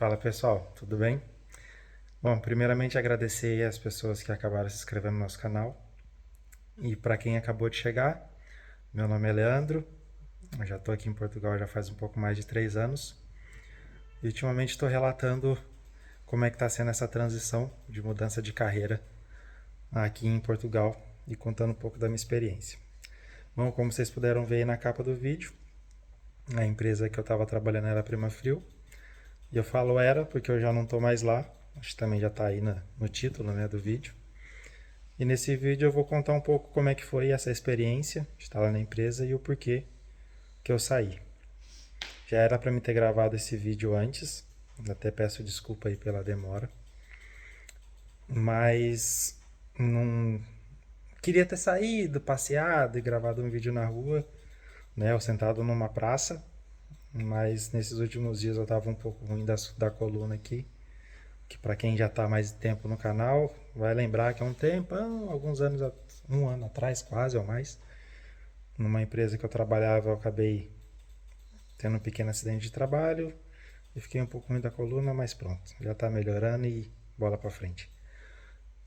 Fala pessoal, tudo bem? Bom, primeiramente agradecer as pessoas que acabaram se inscrevendo no nosso canal. E para quem acabou de chegar, meu nome é Leandro, eu já estou aqui em Portugal já faz um pouco mais de 3 anos. E ultimamente estou relatando como é que está sendo essa transição de mudança de carreira aqui em Portugal e contando um pouco da minha experiência. Bom, como vocês puderam ver aí na capa do vídeo, a empresa que eu estava trabalhando era a Primafrio. E eu falo era porque eu já não estou mais lá, acho que também já está aí no título, né, do vídeo. E nesse vídeo eu vou contar um pouco como é que foi essa experiência de estar lá na empresa e o porquê que eu saí. Já era para me ter gravado esse vídeo antes, até peço desculpa aí pela demora, mas não queria ter saído, passeado e gravado um vídeo na rua, né, eu sentado numa praça, mas nesses últimos dias eu estava um pouco ruim da coluna aqui, que para quem já está mais tempo no canal vai lembrar que há um tempo, alguns anos, um ano atrás quase ou mais, numa empresa que eu trabalhava, eu acabei tendo um pequeno acidente de trabalho e fiquei um pouco ruim da coluna, mas pronto, já está melhorando e bola para frente.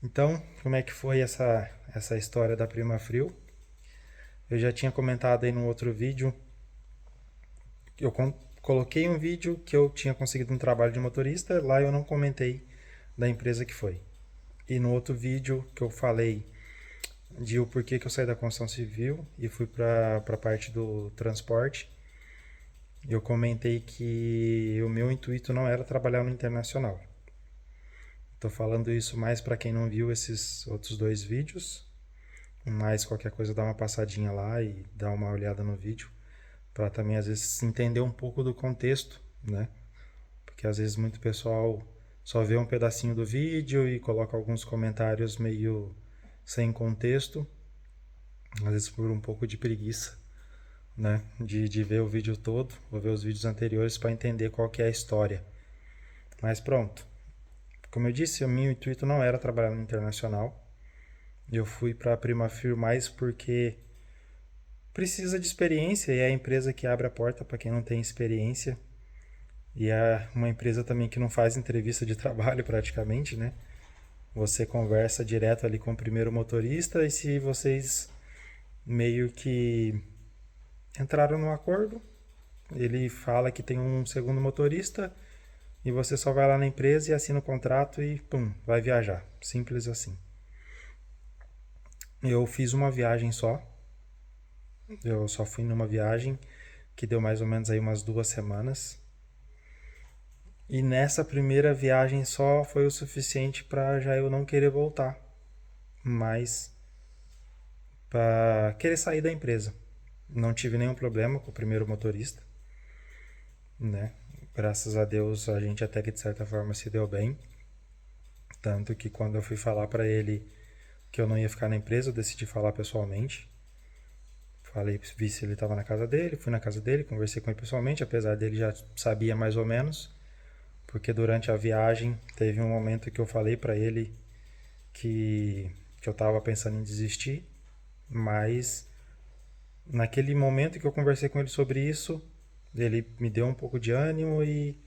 Então, como é que foi essa história da Prima Frio? Eu já tinha comentado aí no outro vídeo, eu coloquei um vídeo que eu tinha conseguido um trabalho de motorista, lá eu não comentei da empresa que foi. E no outro vídeo que eu falei de o porquê que eu saí da construção civil e fui para a parte do transporte, eu comentei que o meu intuito não era trabalhar no internacional. Estou falando isso mais para quem não viu esses outros dois vídeos, mas qualquer coisa dá uma passadinha lá e dá uma olhada no vídeo, para também às vezes entender um pouco do contexto, né? Porque às vezes muito pessoal só vê um pedacinho do vídeo e coloca alguns comentários meio sem contexto, às vezes por um pouco de preguiça, né? De ver o vídeo todo, ou ver os vídeos anteriores para entender qual que é a história. Mas pronto. Como eu disse, o meu intuito não era trabalhar no internacional. Eu fui para a Primafir mais porque precisa de experiência e é a empresa que abre a porta para quem não tem experiência. E é uma empresa também que não faz entrevista de trabalho praticamente, né? Você conversa direto ali com o primeiro motorista e se vocês meio que entraram no acordo, ele fala que tem um segundo motorista e você só vai lá na empresa e assina o contrato e pum, vai viajar. Simples assim. Eu fiz uma viagem só. Eu só fui numa viagem que deu mais ou menos aí umas 2 semanas. E nessa primeira viagem só foi o suficiente para já eu não querer voltar, mas para querer sair da empresa. Não tive nenhum problema com o primeiro motorista, né? Graças a Deus a gente até que de certa forma se deu bem. Tanto que quando eu fui falar para ele que eu não ia ficar na empresa, eu decidi falar pessoalmente. Falei, vi se ele estava na casa dele, fui na casa dele, conversei com ele pessoalmente, apesar dele já sabia mais ou menos, porque durante a viagem teve um momento que eu falei para ele que eu estava pensando em desistir, mas naquele momento que eu conversei com ele sobre isso, ele me deu um pouco de ânimo e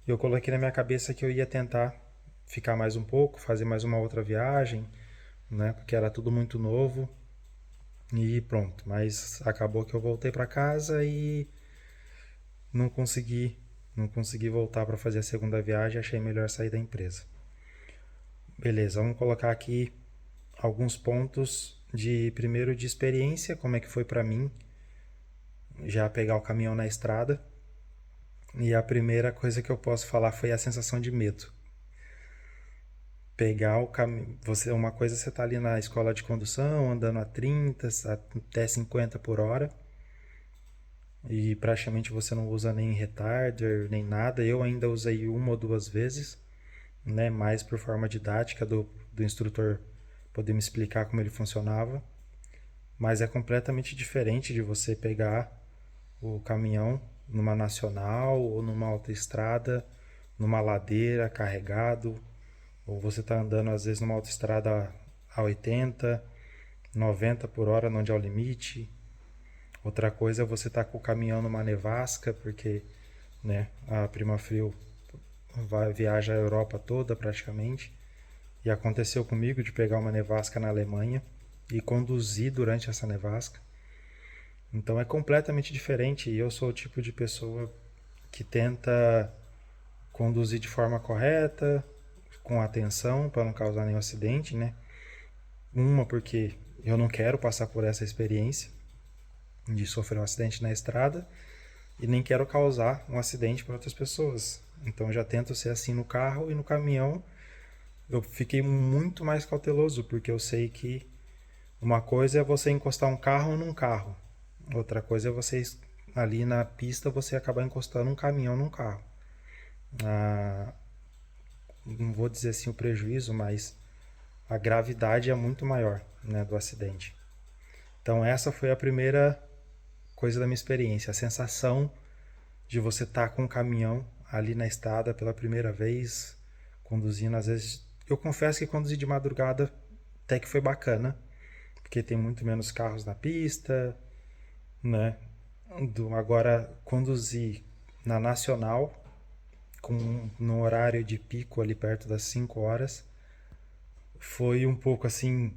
eu coloquei na minha cabeça que eu ia tentar ficar mais um pouco, fazer mais uma outra viagem, né? Porque era tudo muito novo e pronto. Mas acabou que eu voltei para casa e não consegui, não consegui voltar para fazer a segunda viagem. Achei melhor sair da empresa. Beleza, vamos colocar aqui alguns pontos de primeiro de experiência, como é que foi para mim já pegar o caminhão na estrada. E a primeira coisa que eu posso falar foi a sensação de medo. Pegar o caminho. Uma coisa você tá ali na escola de condução, andando a 30 até 50 por hora. E praticamente você não usa nem retarder, nem nada. Eu ainda usei uma ou duas vezes, né? Mais por forma didática do instrutor poder me explicar como ele funcionava. Mas é completamente diferente de você pegar o caminhão numa nacional ou numa autoestrada, numa ladeira carregado, ou você está andando às vezes numa autoestrada a 80, 90 por hora, onde é o limite. Outra coisa é você estar com o caminhão numa nevasca, porque, né, a Primafrio viaja a Europa toda praticamente. E aconteceu comigo de pegar uma nevasca na Alemanha e conduzir durante essa nevasca. Então é completamente diferente e eu sou o tipo de pessoa que tenta conduzir de forma correta, com atenção, para não causar nenhum acidente, né? Uma, porque eu não quero passar por essa experiência de sofrer um acidente na estrada e nem quero causar um acidente para outras pessoas. Então eu já tento ser assim no carro e no caminhão. Eu fiquei muito mais cauteloso, porque eu sei que uma coisa é você encostar um carro num carro, outra coisa é você ali na pista você acabar encostando um caminhão num carro. Ah, não vou dizer assim o prejuízo, mas a gravidade é muito maior, né, do acidente. Então essa foi a primeira coisa da minha experiência, a sensação de você estar com um caminhão ali na estrada pela primeira vez, conduzindo. Às vezes, eu confesso que conduzir de madrugada até que foi bacana, porque tem muito menos carros na pista, né? Agora, conduzir na Nacional, no horário de pico ali perto das 5 horas, foi um pouco assim,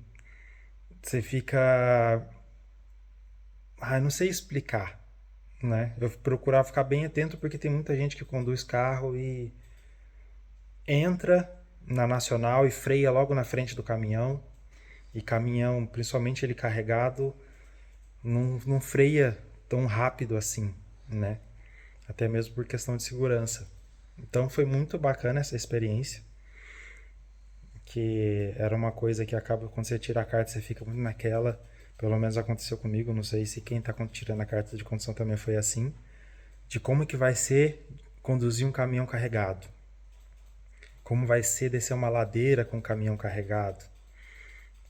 você fica... Ah, não sei explicar, né? Eu procurava ficar bem atento porque tem muita gente que conduz carro e entra na Nacional e freia logo na frente do caminhão. E caminhão, principalmente ele carregado, não freia tão rápido assim, né? Até mesmo por questão de segurança. Então foi muito bacana essa experiência, que era uma coisa que acaba quando você tira a carta, você fica muito naquela. Pelo menos aconteceu comigo, não sei se quem está tirando a carta de condução também foi assim, de como que vai ser conduzir um caminhão carregado. Como vai ser descer uma ladeira com um caminhão carregado.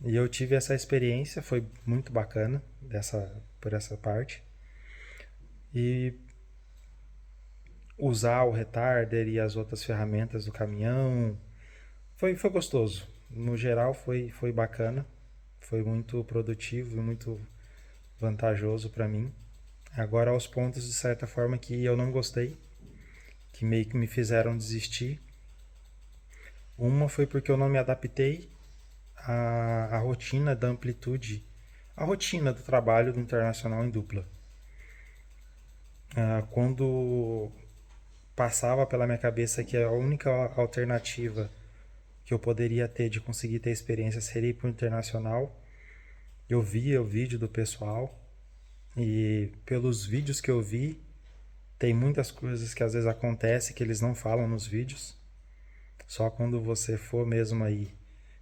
E eu tive essa experiência, foi muito bacana por essa parte. E usar o retarder e as outras ferramentas do caminhão foi gostoso. No geral foi bacana, foi muito produtivo e muito vantajoso para mim. Agora aos pontos de certa forma que eu não gostei, que meio que me fizeram desistir. Uma foi porque eu não me adaptei à rotina da amplitude, à rotina do trabalho do internacional em dupla. Quando passava pela minha cabeça que a única alternativa que eu poderia ter de conseguir ter experiência seria ir para o internacional, eu via o vídeo do pessoal e pelos vídeos que eu vi, tem muitas coisas que às vezes acontecem que eles não falam nos vídeos. Só quando você for mesmo aí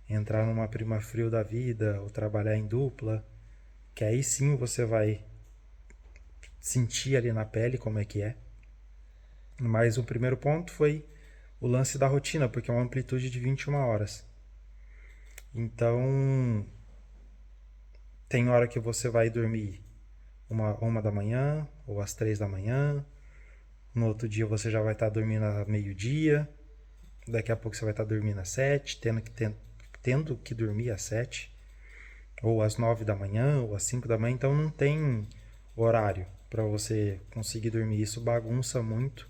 entrar numa prima frio da vida ou trabalhar em dupla, que aí sim você vai sentir ali na pele como é que é. Mas o primeiro ponto foi o lance da rotina, porque é uma amplitude de 21 horas. Então, tem hora que você vai dormir uma da manhã ou às 3 da manhã. No outro dia você já vai estar dormindo a meio-dia. Daqui a pouco você vai estar dormindo às 7, tendo que dormir às 7. Ou às 9 da manhã, ou às 5 da manhã. Então não tem horário para você conseguir dormir. Isso bagunça muito,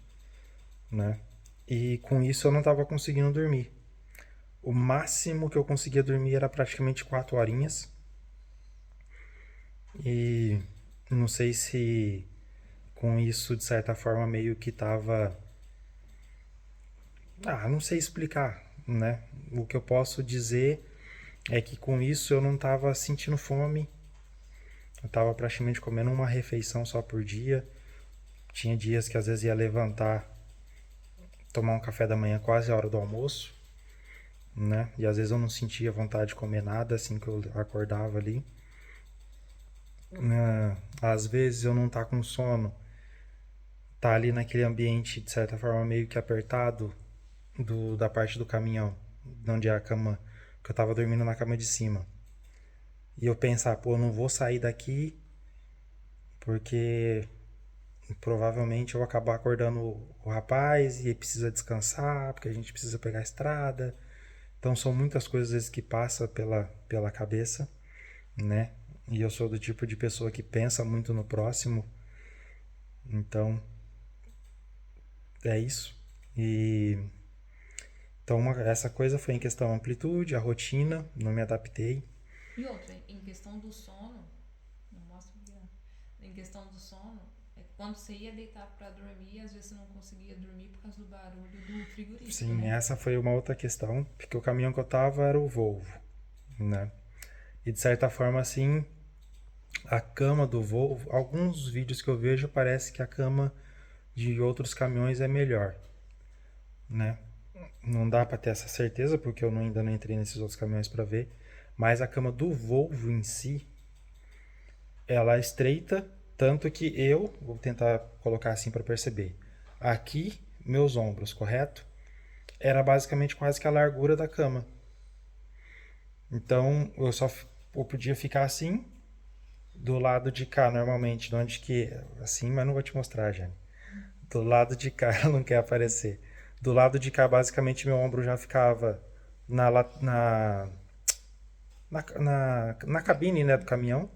né? E com isso eu não estava conseguindo dormir. O máximo que eu conseguia dormir era praticamente 4 horinhas. E não sei se com isso, de certa forma, meio que tava... não sei explicar, né? O que eu posso dizer é que com isso eu não tava sentindo fome. Eu tava praticamente comendo uma refeição só por dia. Tinha dias que às vezes ia levantar, tomar um café da manhã quase a hora do almoço, né? E às vezes eu não sentia vontade de comer nada assim que eu acordava ali. Às vezes eu não tá com sono, tá ali naquele ambiente de certa forma meio que apertado da parte do caminhão, onde é a cama, que eu tava dormindo na cama de cima. E eu pensar, pô, eu não vou sair daqui porque provavelmente eu vou acabar acordando o rapaz e ele precisa descansar, porque a gente precisa pegar a estrada. Então são muitas coisas às vezes que passam pela cabeça, né? E eu sou do tipo de pessoa que pensa muito no próximo. Então, é isso. E Então, essa coisa foi em questão amplitude, a rotina, não me adaptei. E outra, em questão do sono, não mostra o dia. Em questão do sono, quando você ia deitar pra dormir, às vezes você não conseguia dormir por causa do barulho do frigorífico, Sim, né? essa foi uma outra questão, porque o caminhão que eu tava era o Volvo, né? E de certa forma, assim, a cama do Volvo, alguns vídeos que eu vejo parece que a cama de outros caminhões é melhor, né? Não dá para ter essa certeza porque eu ainda não entrei nesses outros caminhões para ver, mas a cama do Volvo em si, ela é estreita, tanto que eu vou tentar colocar assim para perceber. Aqui, meus ombros, correto? Era basicamente quase que a largura da cama. Então, eu podia ficar assim, do lado de cá, normalmente, de onde que assim, mas não vou te mostrar, Jane. Do lado de cá, ela não quer aparecer. Do lado de cá, basicamente, meu ombro já ficava na, na, na cabine, né, do caminhão.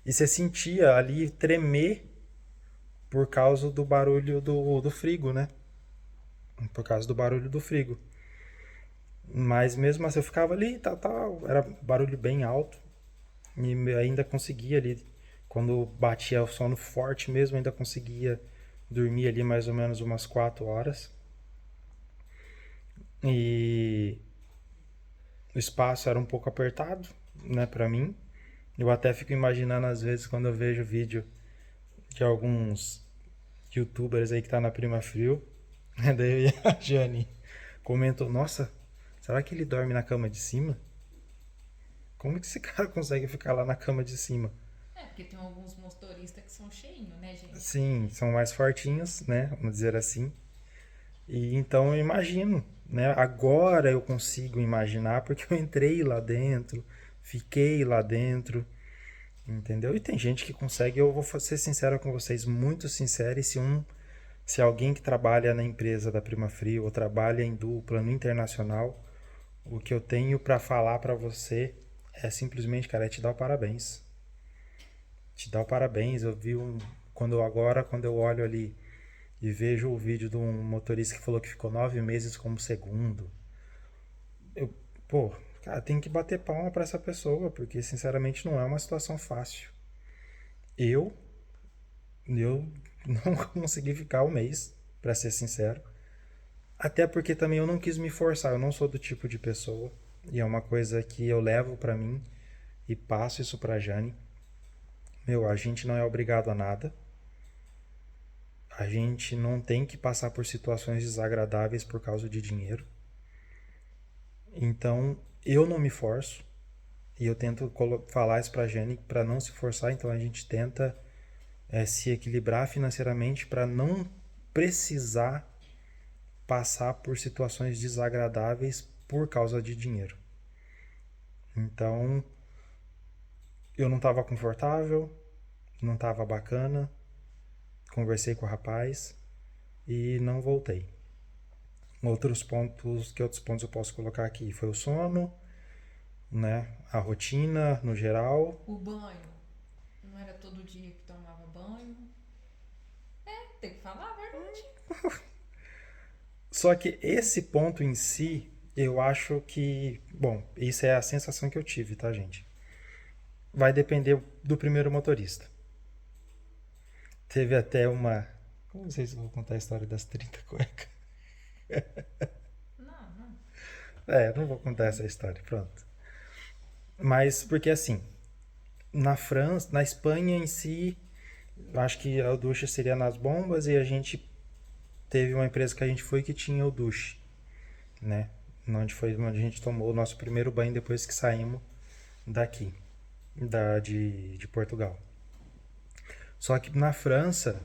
E você sentia ali tremer por causa do barulho do frigo, né? Por causa do barulho do frigo. Mas mesmo assim eu ficava ali, tal, era barulho bem alto. E ainda conseguia ali, quando batia o sono forte mesmo, ainda conseguia dormir ali mais ou menos umas 4 horas. E o espaço era um pouco apertado, né, pra mim. Eu até fico imaginando às vezes quando eu vejo vídeo de alguns youtubers aí que tá na Prima Frio, daí a Jane comentou, nossa, será que ele dorme na cama de cima? Como que esse cara consegue ficar lá na cama de cima? Porque tem alguns motoristas que são cheinhos, né, gente? Sim, são mais fortinhos, né? Vamos dizer assim. E então eu imagino, né? Agora eu consigo imaginar porque eu entrei lá dentro, fiquei lá dentro, entendeu? E tem gente que consegue, eu vou ser sincero com vocês, muito sincero, e se alguém que trabalha na empresa da Prima Frio ou trabalha em dupla no internacional, o que eu tenho para falar para você é simplesmente, cara, é te dar o parabéns. Te dar o parabéns. Eu vi quando eu olho ali e vejo o vídeo de um motorista que falou que ficou 9 meses como segundo. Eu, pô, cara, tem que bater palma para essa pessoa, porque sinceramente não é uma situação fácil. Eu, eu não consegui ficar um mês, para ser sincero. Até porque também eu não quis me forçar, eu não sou do tipo de pessoa. E é uma coisa que eu levo para mim e passo isso pra Jane. Meu, a gente não é obrigado a nada. A gente não tem que passar por situações desagradáveis por causa de dinheiro. Então, eu não me forço e eu tento falar isso pra Jane para não se forçar. Então, a gente tenta se equilibrar financeiramente para não precisar passar por situações desagradáveis por causa de dinheiro. Então, eu não estava confortável, não estava bacana, conversei com o rapaz e não voltei. Que outros pontos eu posso colocar aqui? Foi o sono, né? A rotina no geral. O banho, não era todo dia que tomava banho. Tem que falar a verdade. Só que esse ponto em si, eu acho que, bom, isso é a sensação que eu tive, tá, gente? Vai depender do primeiro motorista. Teve até uma, não sei se eu vou contar a história das 30 cuecas. Não, não. Não vou contar essa história, pronto. Mas porque assim, na França, na Espanha em si, eu acho que a ducha seria nas bombas e a gente teve uma empresa que a gente foi que tinha o duche, né? Onde a gente tomou o nosso primeiro banho depois que saímos daqui, de Portugal. Só que na França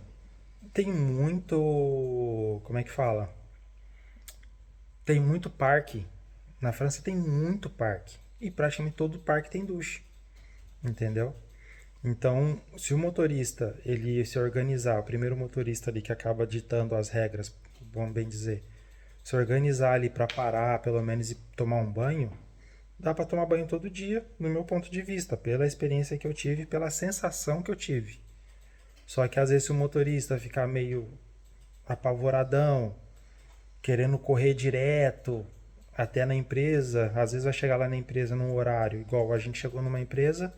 tem muito. Como é que fala? Tem muito parque. Na França tem muito parque. E praticamente todo parque tem duche. Entendeu? Então, se o motorista ele se organizar, o primeiro motorista ali que acaba ditando as regras, vamos bem dizer, se organizar ali para parar, pelo menos e tomar um banho, dá para tomar banho todo dia, no meu ponto de vista, pela experiência que eu tive, pela sensação que eu tive. Só que às vezes se o motorista ficar meio apavoradão, querendo correr direto, até na empresa, às vezes vai chegar lá na empresa num horário, igual a gente chegou numa empresa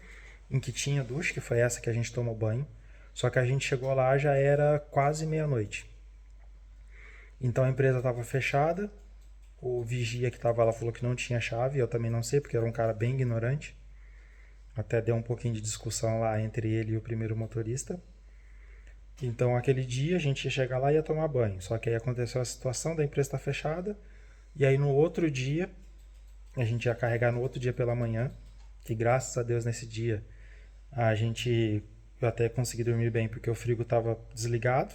em que tinha ducha, que foi essa que a gente tomou banho, só que a gente chegou lá já era quase meia-noite. Então a empresa estava fechada, o vigia que estava lá falou que não tinha chave, eu também não sei, porque era um cara bem ignorante. Até deu um pouquinho de discussão lá entre ele e o primeiro motorista. Então aquele dia a gente ia chegar lá e ia tomar banho. Só que aí aconteceu a situação da empresa estar fechada. E aí no outro dia, a gente ia carregar no outro dia pela manhã. Que graças a Deus nesse dia a gente, eu até consegui dormir bem porque o frigo estava desligado.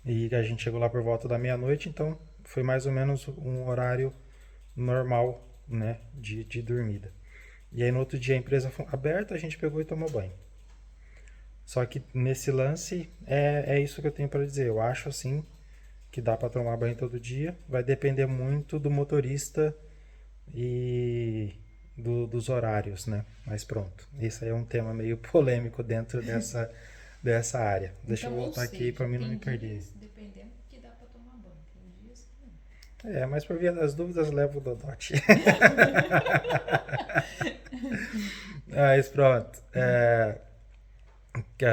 E a gente chegou lá por volta da meia-noite, então foi mais ou menos um horário normal, né, de dormida. E aí no outro dia a empresa foi aberta, a gente pegou e tomou banho. Só que nesse lance é isso que eu tenho para dizer. Eu acho assim que dá para tomar banho todo dia. Vai depender muito do motorista e dos horários, né? Mas pronto. Esse aí é um tema meio polêmico dentro dessa área. Deixa eu Então, ou voltar aqui seja, para mim não me tem perder. dias, dependendo, que dá pra tomar banho. Tem dias que não. Mas por via das dúvidas, levo o Dodote. Mas pronto.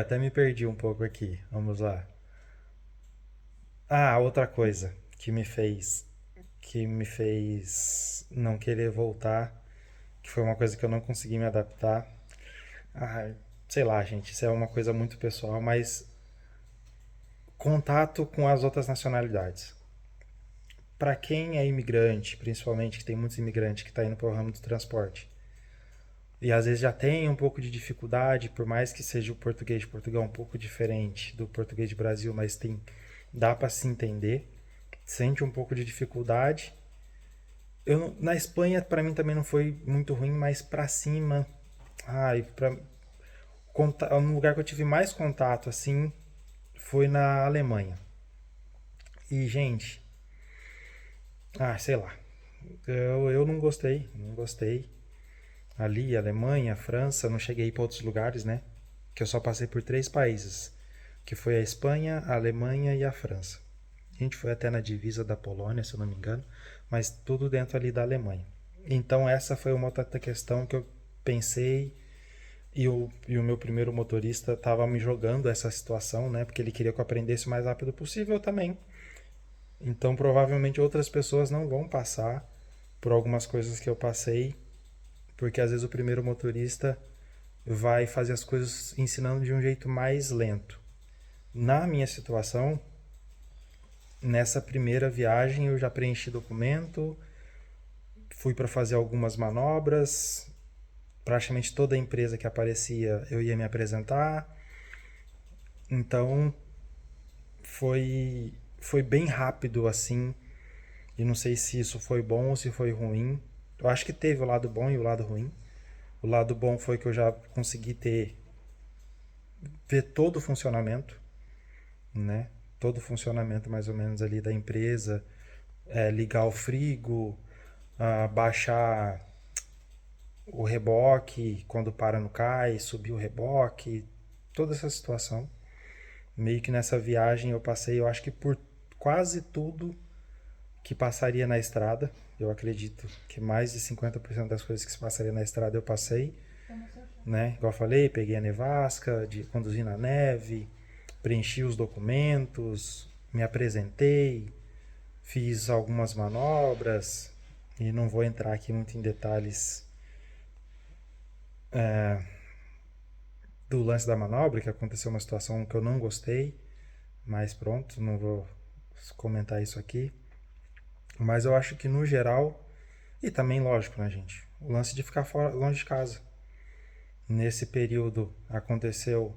Até me perdi um pouco aqui. Vamos lá. Outra coisa que me fez não querer voltar, que foi uma coisa que eu não consegui me adaptar. Sei lá, gente, isso é uma coisa muito pessoal, mas contato com as outras nacionalidades. Para quem é imigrante, principalmente que tem muitos imigrantes que está indo para o ramo do transporte, e às vezes já tem um pouco de dificuldade, por mais que seja o português de Portugal um pouco diferente do português de Brasil, mas dá para se entender, sente um pouco de dificuldade. Na Espanha para mim também não foi muito ruim, mas para cima, no lugar que eu tive mais contato assim foi na Alemanha. E gente, sei lá, eu não gostei, não gostei. Ali, Alemanha, França, não cheguei para outros lugares, né? Que eu só passei por 3 países, que foi a Espanha, a Alemanha e a França. A gente foi até na divisa da Polônia, se eu não me engano, mas tudo dentro ali da Alemanha. Então essa foi uma outra questão que eu pensei e o meu primeiro motorista estava me jogando essa situação, né? Porque ele queria que eu aprendesse o mais rápido possível também. Então provavelmente outras pessoas não vão passar por algumas coisas que eu passei, porque às vezes o primeiro motorista vai fazer as coisas ensinando de um jeito mais lento. Na minha situação, nessa primeira viagem eu já preenchi documento, fui para fazer algumas manobras, praticamente toda a empresa que aparecia eu ia me apresentar. Então foi bem rápido assim, e não sei se isso foi bom ou se foi ruim. Eu acho que teve o lado bom e o lado ruim. O lado bom foi que eu já consegui ver todo o funcionamento, né? Todo o funcionamento mais ou menos ali da empresa, ligar o frigo, baixar o reboque quando para no cais, subir o reboque, toda essa situação. Meio que nessa viagem eu passei, eu acho que por quase tudo que passaria na estrada. Eu acredito que mais de 50% das coisas que se passaria na estrada eu passei, né? Igual eu falei, peguei a nevasca, conduzi na neve, preenchi os documentos, me apresentei, fiz algumas manobras e não vou entrar aqui muito em detalhes do lance da manobra, que aconteceu uma situação que eu não gostei, mas pronto, não vou comentar isso aqui. Mas eu acho que no geral, e também lógico, né, gente, o lance de ficar fora, longe de casa. Nesse período aconteceu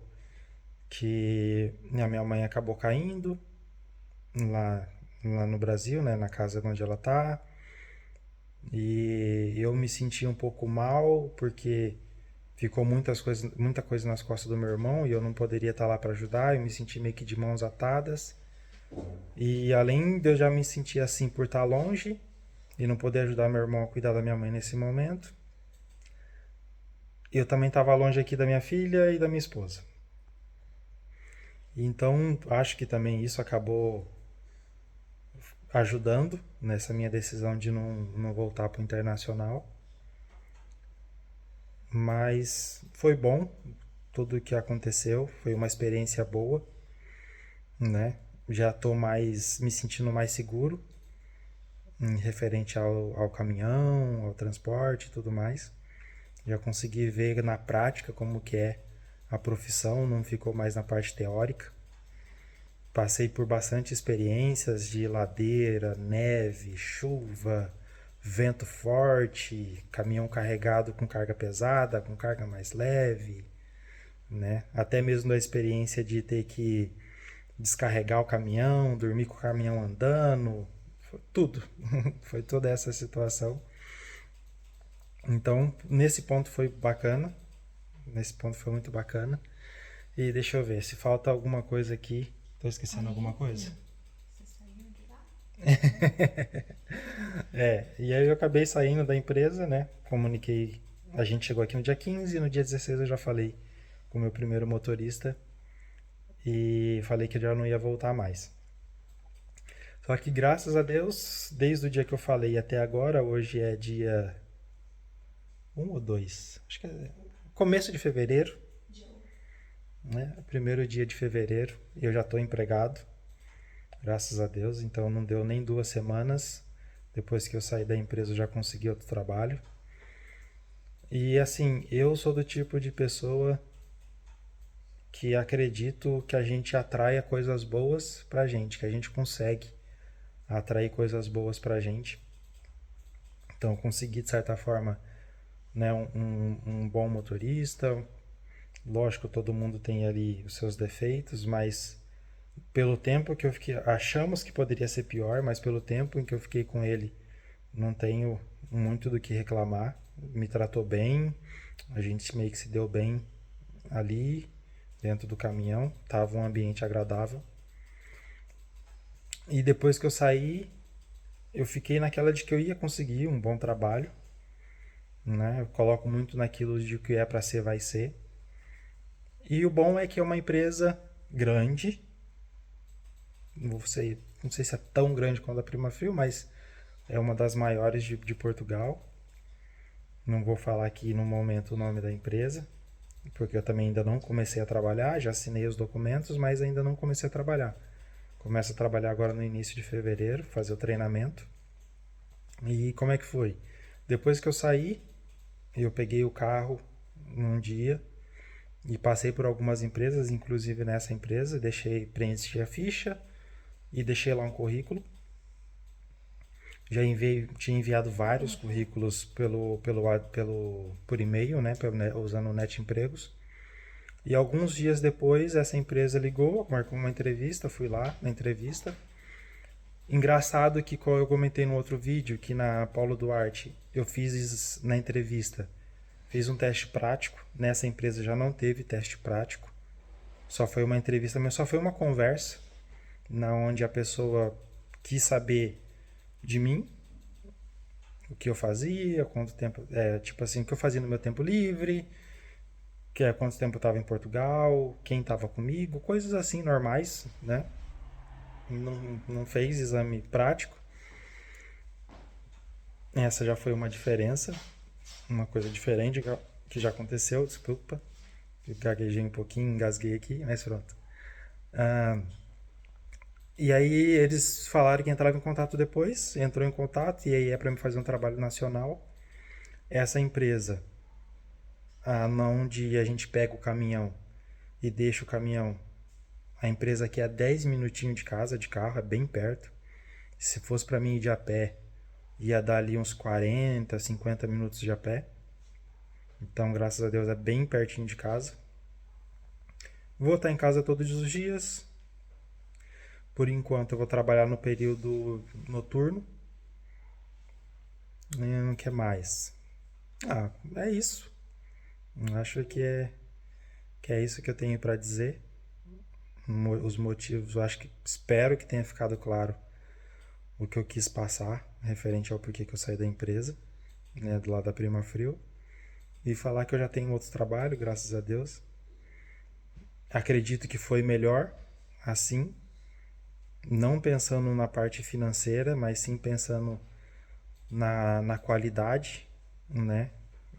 que a minha mãe acabou caindo lá no Brasil, né, na casa onde ela tá. E eu me senti um pouco mal porque ficou muita coisa nas costas do meu irmão e eu não poderia estar lá para ajudar. Eu me senti meio que de mãos atadas. E além de eu já me sentir assim por estar longe e não poder ajudar meu irmão a cuidar da minha mãe nesse momento, eu também estava longe aqui da minha filha e da minha esposa. Então, acho que também isso acabou ajudando nessa minha decisão de não voltar para o internacional. Mas foi bom tudo o que aconteceu, foi uma experiência boa, né? Já estou me sentindo mais seguro em referente ao caminhão, ao transporte e tudo mais. Já consegui ver na prática como que é a profissão, não ficou mais na parte teórica. Passei por bastante experiências de ladeira, neve, chuva, vento forte, caminhão carregado com carga pesada, com carga mais leve, né? Até mesmo da experiência de ter que descarregar o caminhão, dormir com o caminhão andando, foi tudo. Foi toda essa situação. Então, nesse ponto foi bacana, nesse ponto foi muito bacana. E deixa eu ver, se falta alguma coisa aqui, tô esquecendo alguma coisa? Você saiu de lá? E aí eu acabei saindo da empresa, né? Comuniquei, a gente chegou aqui no dia 15 e no dia 16 eu já falei com o meu primeiro motorista e falei que eu já não ia voltar mais. Só que graças a Deus, desde o dia que eu falei até agora, hoje é dia 1 ou 2, acho que é começo de fevereiro, né? Primeiro dia de fevereiro, e eu já estou empregado, graças a Deus. Então não deu nem 2 semanas. Depois que eu saí da empresa, eu já consegui outro trabalho. E assim, eu sou do tipo de pessoa que acredito que a gente atraia coisas boas pra gente, que a gente consegue atrair coisas boas pra gente. Então eu consegui, de certa forma, né, um bom motorista. Lógico, todo mundo tem ali os seus defeitos, mas pelo tempo que eu fiquei, achamos que poderia ser pior, mas pelo tempo em que eu fiquei com ele, não tenho muito do que reclamar. Me tratou bem, a gente meio que se deu bem ali dentro do caminhão, tava um ambiente agradável. E depois que eu saí, eu fiquei naquela de que eu ia conseguir um bom trabalho, né? Eu coloco muito naquilo de que é para ser, vai ser. E o bom é que é uma empresa grande, não sei se é tão grande quanto a Primafrio, mas é uma das maiores de Portugal. Não vou falar aqui no momento o nome da empresa, porque eu também ainda não comecei a trabalhar, já assinei os documentos, mas ainda não comecei a trabalhar. Começo a trabalhar agora no início de fevereiro, fazer o treinamento. E como é que foi? Depois que eu saí, eu peguei o carro num dia e passei por algumas empresas, inclusive nessa empresa, preenchi a ficha e deixei lá um currículo. Já tinha enviado vários currículos por e-mail, né, usando o Net Empregos. E alguns dias depois, essa empresa ligou, marcou uma entrevista, fui lá na entrevista. Engraçado que, como eu comentei no outro vídeo, que na Paulo Duarte eu fiz na entrevista, fiz um teste prático. Nessa empresa já não teve teste prático, só foi uma entrevista, mas só foi uma conversa, na onde a pessoa quis saber de mim, o que eu fazia, quanto tempo, tipo assim, o que eu fazia no meu tempo livre, quanto tempo eu estava em Portugal, quem estava comigo, coisas assim normais, né? Não fez exame prático. Essa já foi uma diferença, uma coisa diferente que já aconteceu, desculpa. Eu gaguejei um pouquinho, engasguei aqui, mas pronto. Ah, e aí eles falaram que entrava em contato depois, entrou em contato e aí é para me fazer um trabalho nacional. Essa empresa, onde a gente pega o caminhão e deixa o caminhão, a empresa aqui é a 10 minutinhos de casa, de carro, é bem perto. Se fosse para mim ir de a pé, ia dar ali uns 40, 50 minutos de a pé. Então, graças a Deus, é bem pertinho de casa. Vou estar em casa todos os dias. Por enquanto, eu vou trabalhar no período noturno. E o que mais? É isso. Acho que é isso que eu tenho para dizer. Os motivos, eu acho que espero que tenha ficado claro o que eu quis passar referente ao porquê que eu saí da empresa, né, do lado da Prima Frio, e falar que eu já tenho outro trabalho, graças a Deus. Acredito que foi melhor assim, não pensando na parte financeira, mas sim pensando na qualidade, né?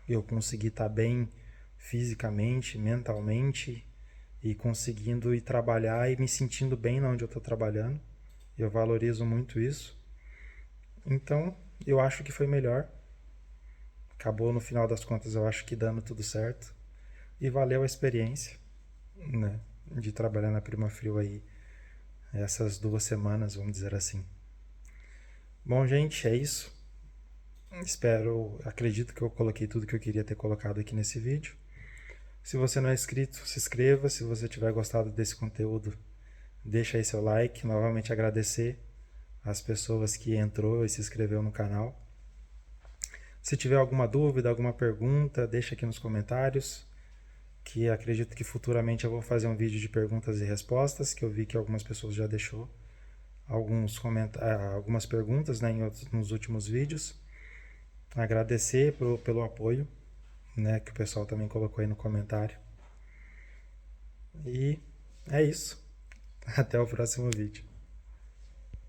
Eu consegui estar bem fisicamente, mentalmente e conseguindo ir trabalhar e me sentindo bem onde eu estou trabalhando. Eu valorizo muito isso. Então, eu acho que foi melhor. Acabou no final das contas, eu acho que dando tudo certo. E valeu a experiência, né? De trabalhar na Prima Frio aí essas 2 semanas, vamos dizer assim. Bom, gente, é isso. Acredito que eu coloquei tudo que eu queria ter colocado aqui nesse vídeo. Se você não é inscrito, se inscreva. Se você tiver gostado desse conteúdo, deixa aí seu like. Novamente agradecer as pessoas que entrou e se inscreveu no canal. Se tiver alguma dúvida, alguma pergunta, deixa aqui nos comentários, que acredito que futuramente eu vou fazer um vídeo de perguntas e respostas, que eu vi que algumas pessoas já deixou algumas perguntas, né, nos últimos vídeos. Agradecer pelo apoio, né, que o pessoal também colocou aí no comentário. E é isso. Até o próximo vídeo.